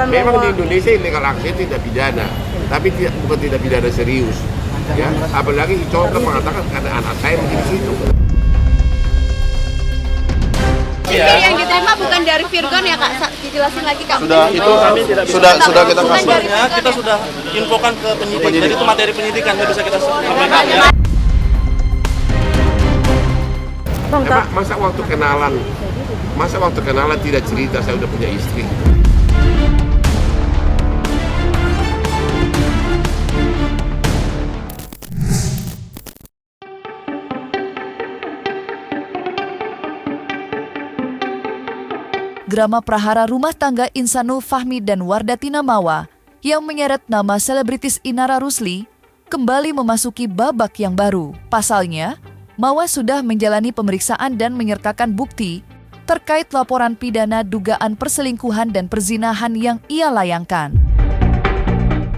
Memang di Indonesia illegal access tidak pidana, tapi bukan tidak pidana serius. Ya, apalagi contoh mengatakan karena anak saya masih di situ. Video yang diterima bukan dari Virgon ya Kak? Dijelasin lagi Kak. Sudah itu kami tidak bisa. Sudah kita kasih. Kita sudah infokan ke penyidik. Jadi itu materi penyidikan yang bisa kita sampaikan. Masa waktu kenalan tidak cerita saya udah punya istri. Drama prahara rumah tangga Insanul Fahmi dan Wardatina Mawa yang menyeret nama selebritis Inara Rusli kembali memasuki babak yang baru. Pasalnya, Mawa sudah menjalani pemeriksaan dan menyertakan bukti terkait laporan pidana dugaan perselingkuhan dan perzinahan yang ia layangkan.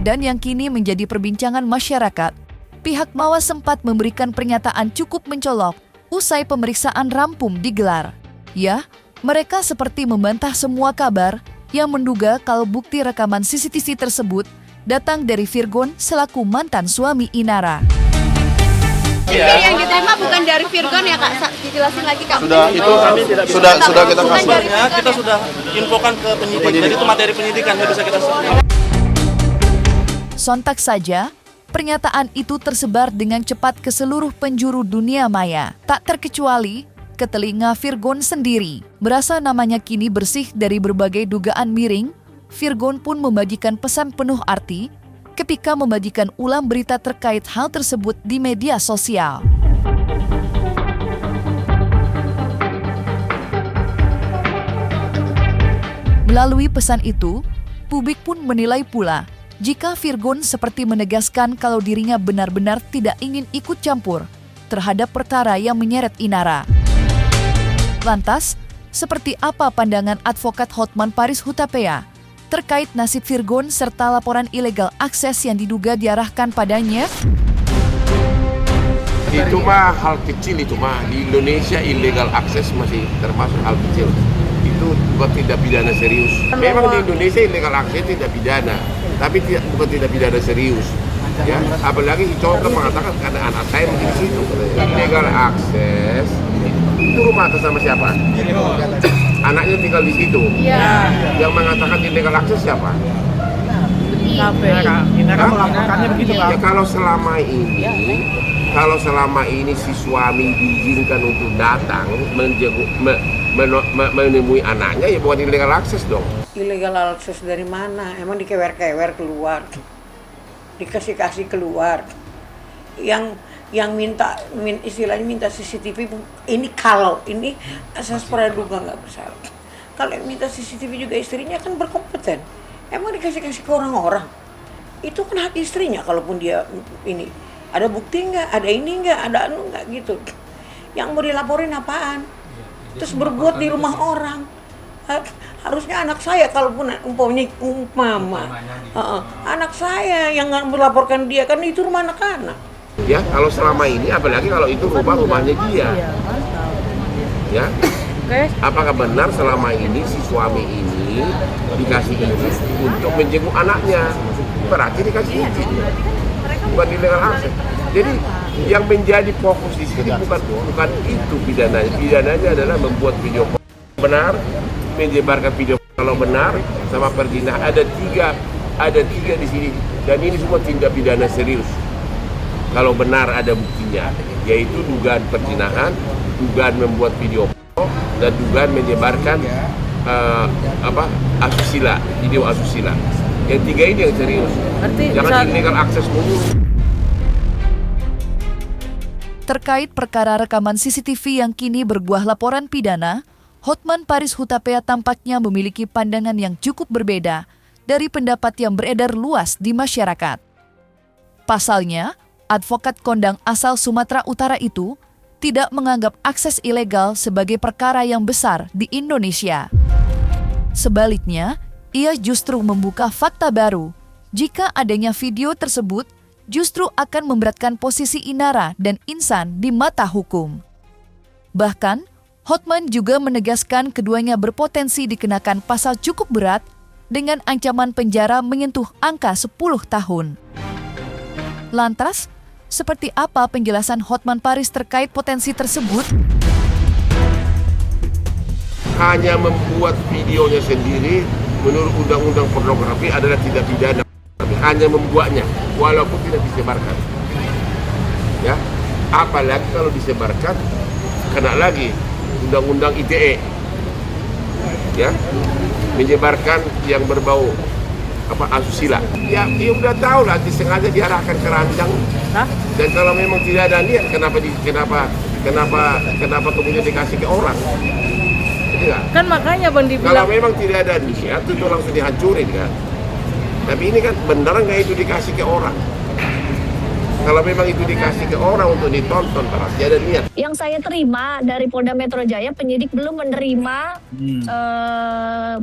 Dan yang kini menjadi perbincangan masyarakat, pihak Mawa sempat memberikan pernyataan cukup mencolok usai pemeriksaan rampung digelar. Ya, mereka seperti membantah semua kabar yang menduga kalau bukti rekaman CCTV tersebut datang dari Virgon selaku mantan suami Inara. Video yang diterima bukan dari Virgon ya Kak? Dijelasin lagi Kak. Sudah itu kami tidak bisa. Sudah kita kasih. Kita sudah infokan ke penyidik. Jadi itu materi penyidikan yang bisa kita sampaikan. Sontak saja, pernyataan itu tersebar dengan cepat ke seluruh penjuru dunia maya, tak terkecuali ke telinga Virgon sendiri. Berasa namanya kini bersih dari berbagai dugaan miring, Virgon pun membagikan pesan penuh arti ketika membagikan ulang berita terkait hal tersebut di media sosial. Melalui pesan itu, publik pun menilai pula jika Virgon seperti menegaskan kalau dirinya benar-benar tidak ingin ikut campur terhadap perkara yang menyeret Inara. Lantas, seperti apa pandangan advokat Hotman Paris Hutapea terkait nasib Virgon serta laporan ilegal akses yang diduga diarahkan padanya? Itu mah hal kecil itu mah. Di Indonesia illegal akses masih termasuk hal kecil. Itu bukan tidak pidana serius. Memang di Indonesia illegal akses tidak pidana, tapi bukan tidak pidana serius. Ya, apalagi contoh mengatakan karena anak saya masih di situ. Illegal akses itu rumah atas nama siapa? Anaknya tinggal di situ. Iya. Yang mengatakan illegal akses siapa? Inara melaporkannya begitu Kak. Ya kalau selama ini si suami diizinkan untuk datang menemui anaknya, ya bukan illegal akses dong. Illegal akses dari mana? Emang dikewer-kewer keluar, dikasih-kasih keluar. Yang istilahnya minta CCTV ini kalau ini asas praduga nggak bersalah. Kalau yang minta CCTV juga istrinya kan berkompeten. Emang dikasih-kasih ke orang-orang. Itu kan hak istrinya, kalaupun dia ini ada bukti nggak, ada ini nggak, ada anu nggak gitu. Yang mau dilaporin apaan? Terus berbuat di rumah orang. Harusnya anak saya kalaupun umpama anak saya yang melaporkan dia, kan itu rumah anak-anak. Ya, kalau selama ini, apalagi kalau itu rumahnya dia. Ya, apakah benar selama ini si suami ini dikasih izin untuk menjenguk anaknya? Berarti dikasih izin, bukan illegal akses. Jadi yang menjadi fokus di sini bukan itu pidananya. Pidananya adalah membuat video benar, menyebarkan video kalau benar sama perzinahan. Ada tiga di sini, dan ini semua tindak pidana serius. Kalau benar ada buktinya, yaitu dugaan perzinahan, dugaan membuat video dan dugaan menyebarkan asusila, video asusila. Yang tiga ini yang serius. Jangan illegal akses mulu. Terkait perkara rekaman CCTV yang kini berbuah laporan pidana, Hotman Paris Hutapea tampaknya memiliki pandangan yang cukup berbeda dari pendapat yang beredar luas di masyarakat. Pasalnya, advokat kondang asal Sumatera Utara itu tidak menganggap akses ilegal sebagai perkara yang besar di Indonesia. Sebaliknya, ia justru membuka fakta baru jika adanya video tersebut justru akan memberatkan posisi Inara dan Insan di mata hukum. Bahkan, Hotman juga menegaskan keduanya berpotensi dikenakan pasal cukup berat dengan ancaman penjara menyentuh angka 10 tahun. Lantas, seperti apa penjelasan Hotman Paris terkait potensi tersebut? Hanya membuat videonya sendiri menurut undang-undang pornografi adalah tidak pidana. Hanya membuatnya, walaupun tidak disebarkan. Ya, apalagi kalau disebarkan, kena lagi undang-undang ITE. Ya, menyebarkan yang berbau asusila. Ya udah tahu lah, disengaja diarahkan ke ranjang. Dan kalau memang tidak ada niat, kenapa kemudian dikasih ke orang? Tidak. Kan makanya Bang dibilang kalau memang tidak ada niat itu langsung dihancurin kan. Tapi ini kan benar nggak itu dikasih ke orang? Kalau memang itu dikasih ke orang untuk ditonton, berarti ada niat. Yang saya terima dari Polda Metro Jaya, penyidik belum menerima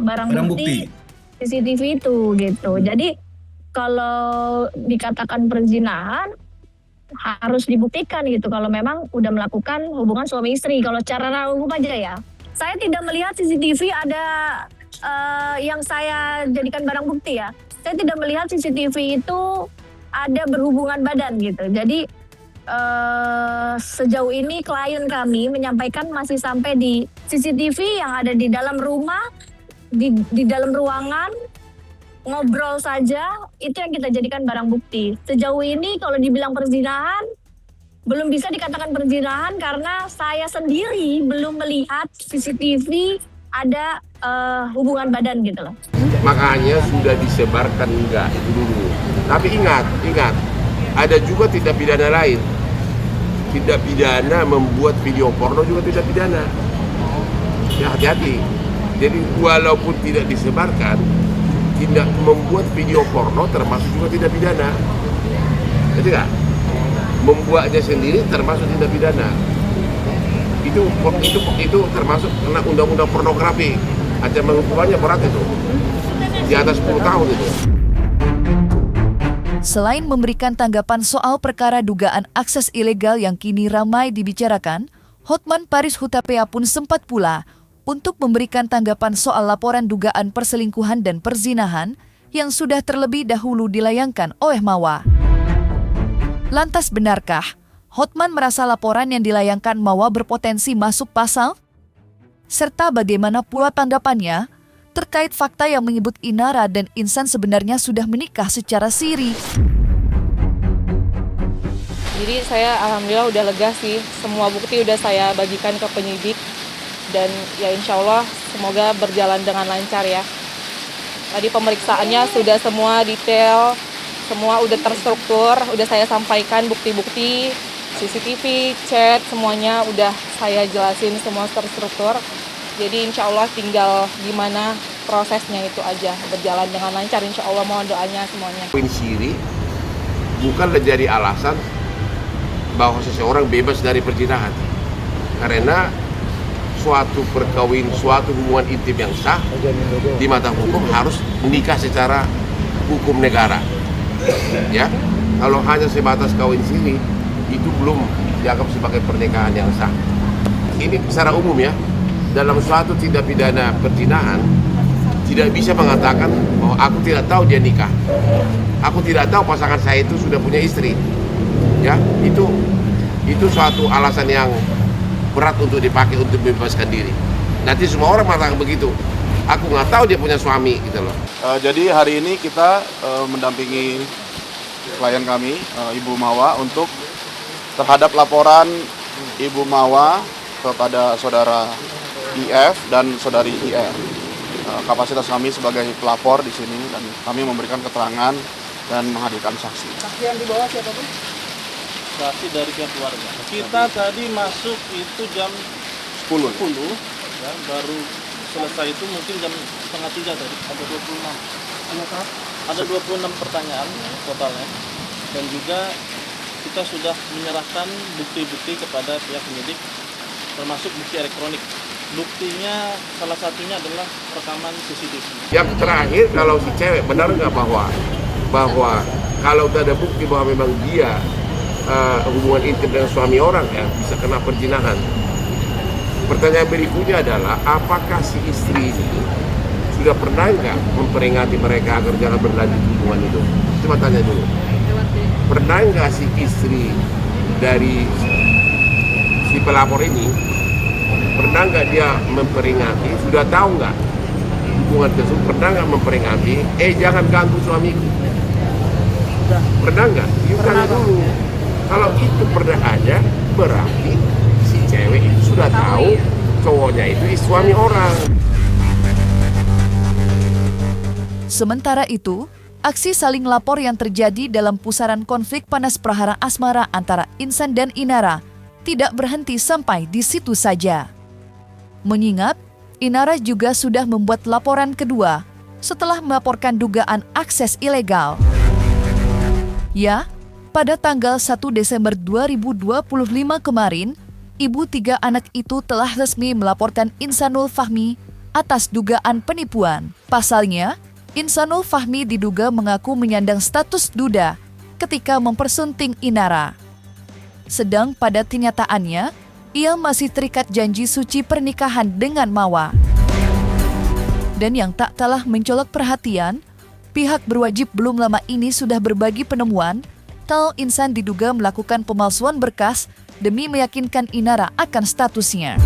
barang bukti CCTV itu gitu. Jadi kalau dikatakan perzinahan harus dibuktikan gitu. Kalau memang udah melakukan hubungan suami istri, kalau cara hukum aja ya. Saya tidak melihat CCTV ada yang saya jadikan barang bukti ya. Saya tidak melihat CCTV itu ada berhubungan badan gitu. Jadi sejauh ini klien kami menyampaikan masih sampai di CCTV yang ada di dalam rumah, di dalam ruangan, ngobrol saja, itu yang kita jadikan barang bukti. Sejauh ini kalau dibilang perzinahan, belum bisa dikatakan perzinahan karena saya sendiri belum melihat CCTV ada hubungan badan gitu loh. Makanya sudah disebarkan enggak itu dulu. Tapi ingat, ada juga tindak pidana lain. Tindak pidana membuat video porno juga tidak pidana. Ya hati-hati. Jadi walaupun tidak disebarkan, tidak membuat video porno termasuk juga tidak pidana. Jadi enggak? Membuatnya sendiri termasuk tindak pidana. Itu termasuk kena undang-undang pornografi. Ancaman hukumannya berat itu. Di atas 10 tahun itu. Selain memberikan tanggapan soal perkara dugaan akses ilegal yang kini ramai dibicarakan, Hotman Paris Hutapea pun sempat pula untuk memberikan tanggapan soal laporan dugaan perselingkuhan dan perzinahan yang sudah terlebih dahulu dilayangkan oleh Mawa. Lantas benarkah Hotman merasa laporan yang dilayangkan Mawa berpotensi masuk pasal? Serta bagaimana pula tanggapannya terkait fakta yang menyebut Inara dan Insan sebenarnya sudah menikah secara siri? Jadi saya alhamdulillah udah lega sih, semua bukti udah saya bagikan ke penyidik dan ya insya Allah semoga berjalan dengan lancar ya. Tadi pemeriksaannya sudah semua detail, semua udah terstruktur, udah saya sampaikan bukti-bukti, CCTV, chat, semuanya udah saya jelasin semua terstruktur. Jadi insya Allah tinggal gimana prosesnya itu aja, berjalan dengan lancar insya Allah, mohon doanya semuanya. Siri bukanlah jadi alasan bahwa seseorang bebas dari perzinahan. Karena suatu hubungan intim yang sah di mata hukum harus menikah secara hukum negara. Ya, kalau hanya sebatas kawin siri itu belum dianggap sebagai pernikahan yang sah. Ini secara umum ya, dalam suatu tindak pidana perzinahan tidak bisa mengatakan bahwa aku tidak tahu dia nikah, aku tidak tahu pasangan saya itu sudah punya istri. Ya, itu suatu alasan yang berat untuk dipakai untuk membebaskan diri. Nanti semua orang mengatakan begitu, aku nggak tahu dia punya suami gitu loh. Jadi hari ini kita mendampingi klien kami, Ibu Mawa, untuk terhadap laporan Ibu Mawa kepada saudara IF dan saudari IR. Kapasitas kami sebagai pelapor di sini dan kami memberikan keterangan dan menghadirkan saksi. Saksi yang dibawa siapa pun? Saksi dari pihak keluarga. Kita tadi masuk itu jam 10 ya, baru selesai itu mungkin jam 2:30 tadi. Ada 26. Ada 26 pertanyaan totalnya. Dan juga kita sudah menyerahkan bukti-bukti kepada pihak penyidik, termasuk bukti elektronik. Buktinya salah satunya adalah rekaman CCTV. Yang terakhir, kalau si cewek benar nggak bahwa kalau ada bukti bahwa memang dia hubungan intim dengan suami orang ya bisa kena perzinahan. Pertanyaan berikutnya adalah apakah si istri ini sudah pernah nggak memperingati mereka agar jangan berlanjut hubungan itu? Coba tanya dulu. Pernah nggak si istri dari si pelapor ini, pernah nggak dia memperingati, sudah tahu nggak hubungan tersebut, pernah nggak memperingati, jangan ganggu suamiku? Pernah nggak? Yuk tanya dulu. Kalau itu pernah ada, berarti si cewek itu sudah tahu cowoknya itu suami orang. Sementara itu, aksi saling lapor yang terjadi dalam pusaran konflik panas prahara asmara antara Insan dan Inara tidak berhenti sampai di situ saja. Mengingat, Inara juga sudah membuat laporan kedua setelah melaporkan dugaan akses ilegal. Ya, pada tanggal 1 Desember 2025 kemarin, ibu 3 anak itu telah resmi melaporkan Insanul Fahmi atas dugaan penipuan. Pasalnya, Insanul Fahmi diduga mengaku menyandang status duda ketika mempersunting Inara. Sedang pada kenyataannya, ia masih terikat janji suci pernikahan dengan Mawa. Dan yang tak kalah mencolok perhatian, pihak berwajib belum lama ini sudah berbagi penemuan kalau Insan diduga melakukan pemalsuan berkas demi meyakinkan Inara akan statusnya.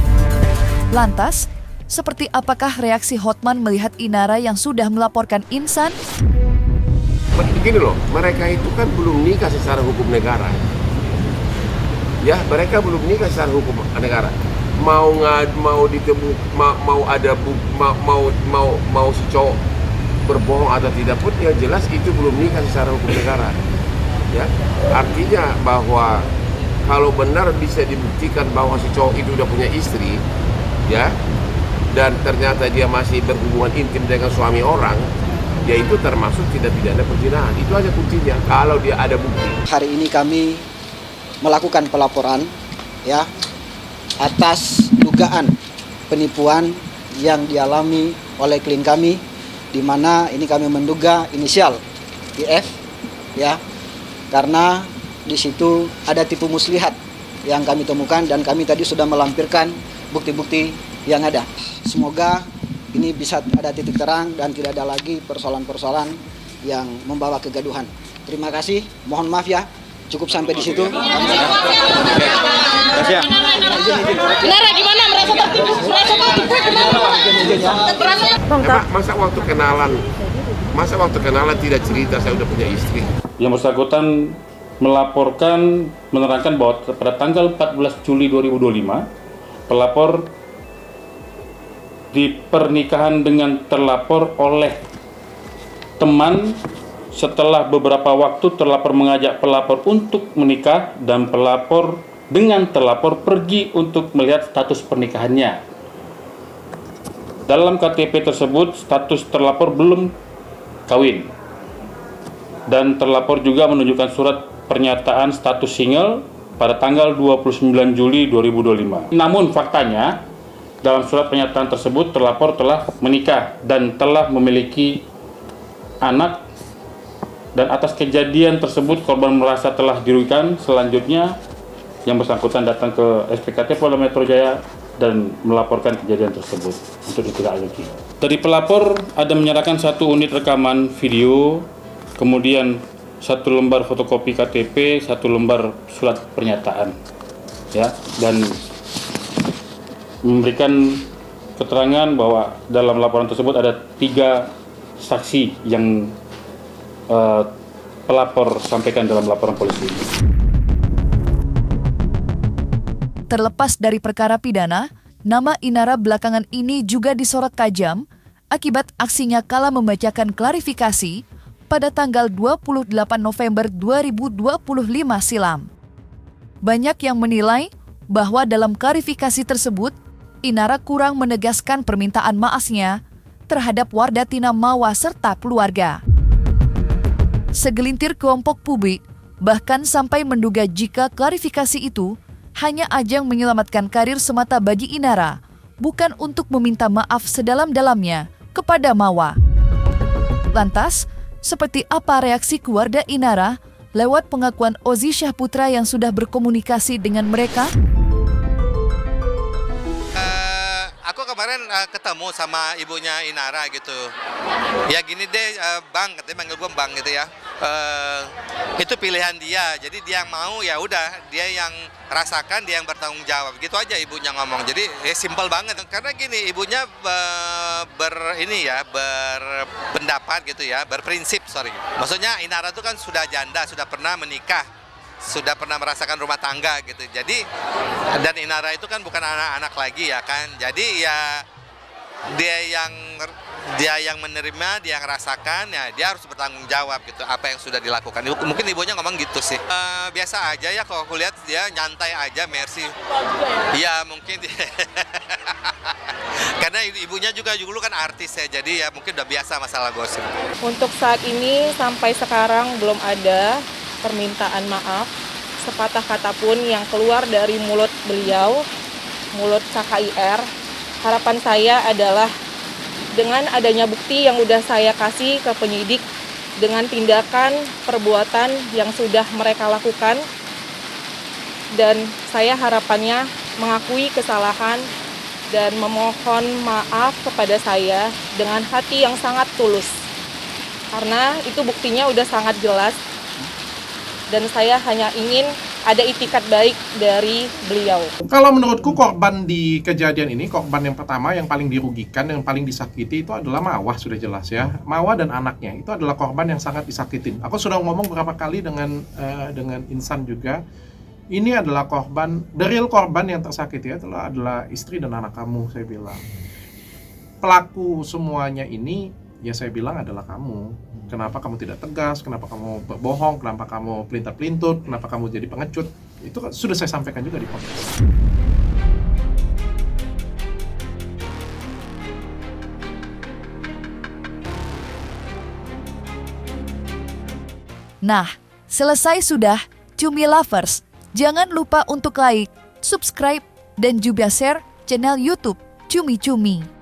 Lantas, seperti apakah reaksi Hotman melihat Inara yang sudah melaporkan Insan? Begini loh, mereka itu kan belum nikah secara hukum negara. Ya, mereka belum nikah secara hukum negara. Mau ditemu, mau si cowok berbohong atau tidak pun, yang jelas itu belum nikah secara hukum negara. Ya, artinya bahwa kalau benar bisa dibuktikan bahwa si cowok itu udah punya istri, ya, dan ternyata dia masih berhubungan intim dengan suami orang, ya itu termasuk tindak pidana perzinahan. Itu aja kuncinya, kalau dia ada bukti. Hari ini kami melakukan pelaporan, ya, atas dugaan penipuan yang dialami oleh klien kami, di mana ini kami menduga inisial IF, ya, karena di situ ada tipu muslihat yang kami temukan dan kami tadi sudah melampirkan bukti-bukti yang ada. Semoga ini bisa ada titik terang dan tidak ada lagi persoalan-persoalan yang membawa kegaduhan. Terima kasih, mohon maaf ya, cukup sampai di situ. Inara gimana? Merasa tertipu? Masa waktu kenalan tidak cerita saya udah punya istri? Yang bersangkutan melaporkan, menerangkan bahwa pada tanggal 14 Juli 2025, pelapor di pernikahan dengan terlapor oleh teman. Setelah beberapa waktu terlapor mengajak pelapor untuk menikah dan pelapor dengan terlapor pergi untuk melihat status pernikahannya. Dalam KTP tersebut status terlapor belum kawin. Dan terlapor juga menunjukkan surat pernyataan status single pada tanggal 29 Juli 2025. Namun faktanya dalam surat pernyataan tersebut terlapor telah menikah dan telah memiliki anak. Dan atas kejadian tersebut korban merasa telah dirugikan. Selanjutnya yang bersangkutan datang ke SPKT Polda Metro Jaya dan melaporkan kejadian tersebut untuk ditindaklanjuti. Dari pelapor ada menyerahkan 1 unit rekaman video, kemudian 1 lembar fotokopi KTP, 1 lembar surat pernyataan, ya, dan memberikan keterangan bahwa dalam laporan tersebut ada 3 saksi yang pelapor sampaikan dalam laporan polisi. Terlepas dari perkara pidana, nama Inara belakangan ini juga disorot tajam akibat aksinya kala membacakan klarifikasi pada tanggal 28 November 2025 silam. Banyak yang menilai bahwa dalam klarifikasi tersebut, Inara kurang menegaskan permintaan maafnya terhadap Wardatina Mawa serta keluarga. Segelintir kelompok publik bahkan sampai menduga jika klarifikasi itu hanya ajang menyelamatkan karir semata bagi Inara, bukan untuk meminta maaf sedalam-dalamnya kepada Mawa. Lantas, seperti apa reaksi keluarga Inara lewat pengakuan Ozi Syahputra yang sudah berkomunikasi dengan mereka? Aku akan kemarin ketemu sama ibunya Inara gitu. Ya gini deh, Bang, katanya manggil gue Bang gitu ya. Itu pilihan dia, jadi dia yang mau ya udah, dia yang rasakan, dia yang bertanggung jawab. Gitu aja ibunya ngomong. Jadi simpel banget. Karena gini, ibunya berpendapat gitu ya, berprinsip, Maksudnya Inara itu kan sudah janda, sudah pernah menikah, sudah pernah merasakan rumah tangga gitu. Jadi dan Inara itu kan bukan anak-anak lagi ya kan. Jadi ya dia yang menerima, dia yang rasakan, ya dia harus bertanggung jawab gitu apa yang sudah dilakukan. Mungkin ibunya ngomong gitu sih. Biasa aja ya, kalau aku lihat dia nyantai aja, Mercy. Iya mungkin. Karena ibunya juga dulu kan artis ya, jadi ya mungkin udah biasa masalah gosip. Untuk saat ini sampai sekarang belum ada permintaan maaf sepatah kata pun yang keluar dari mulut beliau, mulut KKIR. Harapan saya adalah dengan adanya bukti yang udah saya kasih ke penyidik, dengan tindakan perbuatan yang sudah mereka lakukan, dan saya harapannya mengakui kesalahan dan memohon maaf kepada saya dengan hati yang sangat tulus. Karena itu buktinya udah sangat jelas, dan saya hanya ingin ada itikat baik dari beliau. Kalau menurutku korban di kejadian ini, korban yang pertama yang paling dirugikan, yang paling disakiti itu adalah Mawah, sudah jelas ya. Mawah dan anaknya itu adalah korban yang sangat disakitin. Aku sudah ngomong beberapa kali dengan Insan juga. Ini adalah korban, the real korban yang tersakiti adalah istri dan anak kamu, saya bilang. Pelaku semuanya ini, ya saya bilang adalah kamu. Kenapa kamu tidak tegas, kenapa kamu berbohong, kenapa kamu pelintar-pelintut, kenapa kamu jadi pengecut. Itu sudah saya sampaikan juga di podcast. Nah, selesai sudah Cumi Lovers. Jangan lupa untuk like, subscribe, dan juga share channel YouTube Cumi Cumi.